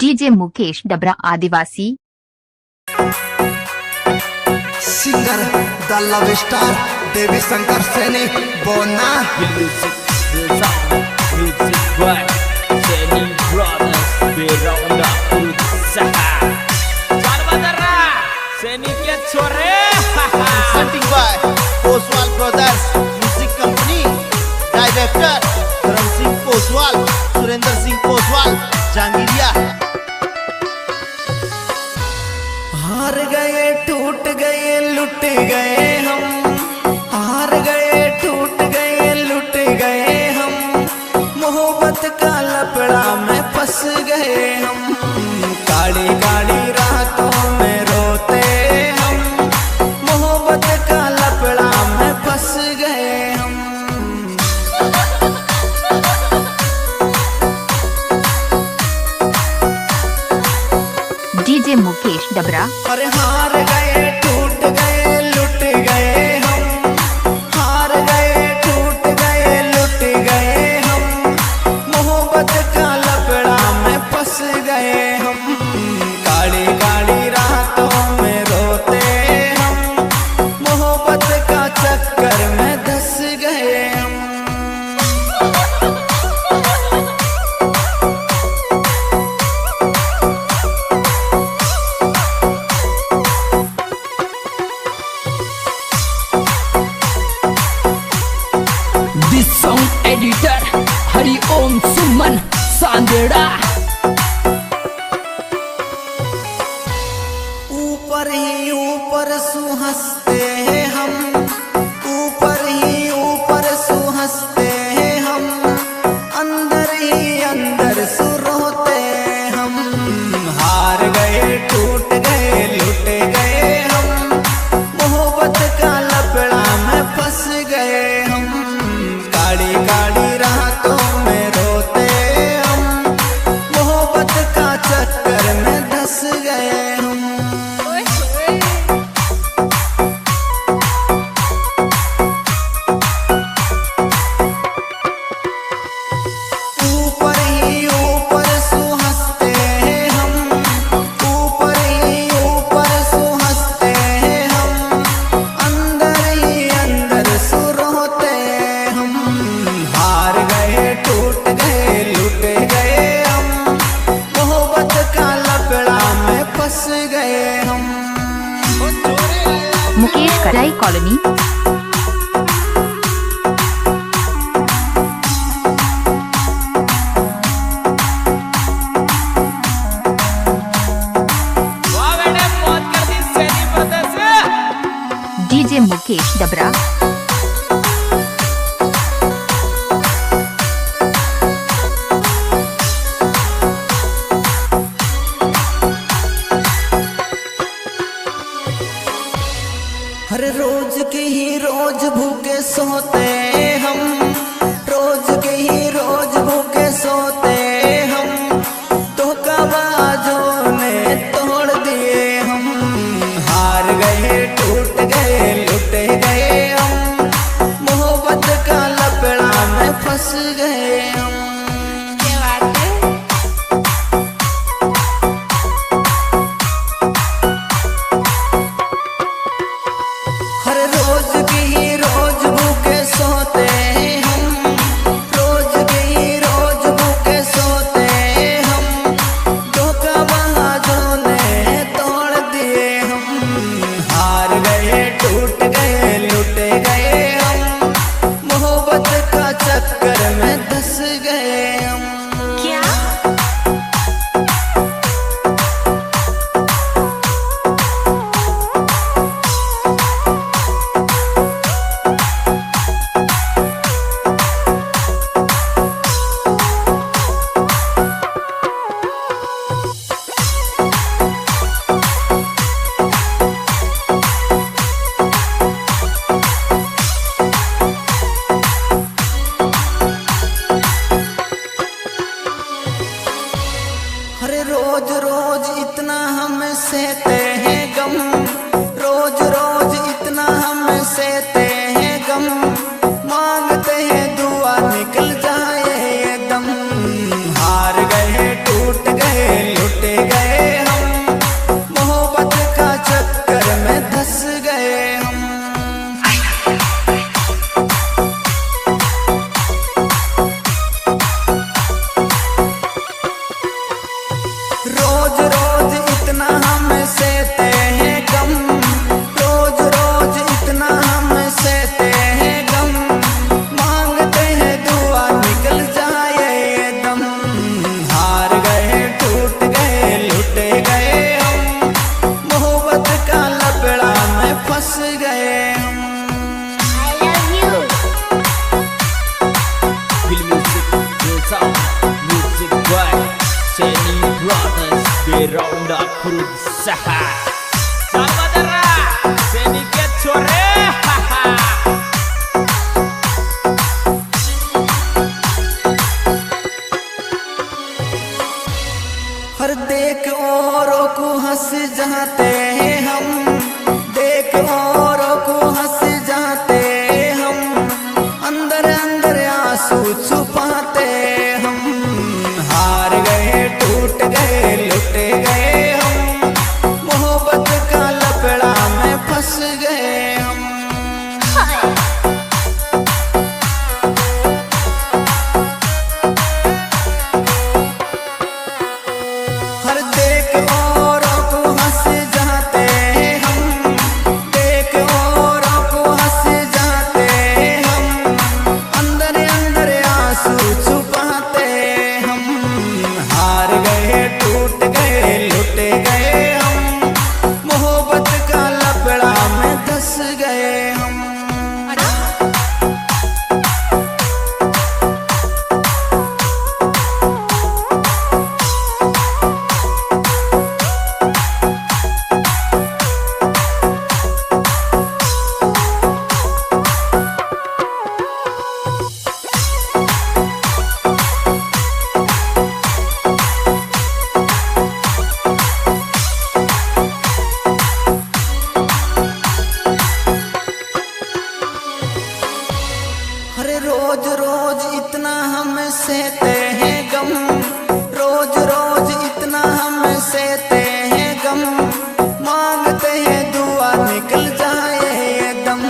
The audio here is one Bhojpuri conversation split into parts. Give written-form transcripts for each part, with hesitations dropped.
डीजे मुकेश डबरा आदिवासी सिंगर द लव स्टार देवी शंकर सैनी बोना Poswal brothers music company director धर्म सिंह पोसवाल, सुरेंद्र सिंह पोसवाल, जहांगीरिया। हार गए टूट गए लुट गए हम, हार गए टूट गए लुट गए हम, मोहब्बत का लपड़ा में फंस गए हम, काली काली रातों में रोते हम, मोहब्बत का लपड़ा में फंस गए हम। डीजे मुकेश डबरा अरे हार गए टूट गए लुट गए हम, हार गए टूट गए लुट गए हम, मोहब्बत का लपड़ा में फंस गए हम, काली काली रातों में रोते हम, मोहब्बत का चक्कर में धंस गए हम। This song editor हरि ओम सुमन सांदेड़ा। ऊपर ही ऊपर सुहंसते हैं हम, ऊपर ही ऊपर सुहंसते हैं हम, अंदर ही अंदर सुरोते हम, हार गए टूट गए लुट गए हम, मोहब्बत का लपड़ा में फंस गए हम, काली काली रातों में रोते हम, मोहब्बत का चक्कर में धंस गए हम। ऊपर ही ऊपर सुहंसते हैं हम, ऊपर ही ऊपर सुहंसते हैं हम, अंदर ही अंदर सुरोते हम, हार गए टूट गए लुट गए हम, मोहब्बत का लपड़ा में फंस गए हम। मुकेश कराई कॉलोनी डीजे मुकेश डबरा हर रोज के ही रोज भूखे सोते हम, रोज के ही रोज भूखे सोते हम, धोखाबाजों ने तोड़ दिए हम, हार गए टूट गए लुट गए हम, मोहब्बत का लपड़ा में फंस गए हम। हर रोज के ही रोज भूखे सोते हम, रोज के ही रोज भूखे सोते हम, धोखाबाजों ने तोड़ दिए हम, हार गए टूट गए लुट गए हम, मोहब्बत का चक्कर में धंस गए हम। अरे रोज रोज इतना हम सहते हैं गम, रोज रोज इतना हम सहते हैं गम, मांगते हैं दुआ निकल जाए ये दम, हार गए टूट गए लुट रोज रोज इतना हम सहते हैं गम, रोज रोज इतना हम सहते हैं गम, मांगते हैं दुआ निकल जाए ये दम। हार गए टूट गए लुट गए हम, मोहब्बत का लपड़ा में फंस गए हम। Feel music, feel sound, music boy, Seni Brothers, Berong da Cruz Saha. Saudara, Seni Kecore, haha. हर देख औरों को हंस जाते हैं हम, देख औरों को हंस जाते हम, अंदर अंदर आंसू छुपाते हम। हार गए टूट गए लुट गए हम, मोहब्बत का लपड़ा में फंस गए हम। हर देख औरों को हंस जाते हैं हम, देख औरों को हंस जाते हम, अंदर अंदर आंसू छुपाते हम। हार गए टूट गए लुट गए हम, मोहब्बत का लपड़ा में धंस गए हम। अरे रोज रोज इतना हम सहते हैं गम, रोज रोज इतना हम सहते हैं गम, मांगते हैं दुआ निकल जाए ये दम।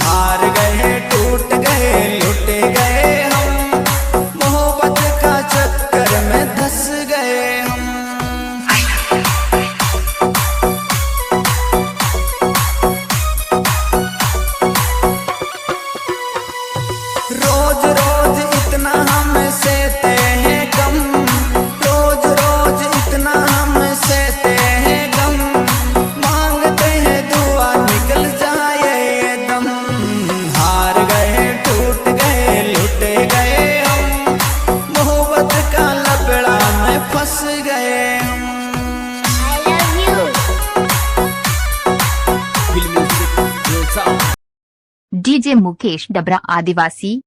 हार गए टूट गए लुट गए हम, मोहब्बत का चक्कर में धंस गए हम। रोज रोज इतना हम सहते हैं गम, रोज रोज इतना हम सहते हैं गम, मांगते हैं दुआ निकल जाए ये दम। हार गए टूट गए लुट गए हम, मोहब्बत का लपड़ा में फंस गए हम। Feel music, feel sound. DJ Mukesh Dabra आदिवासी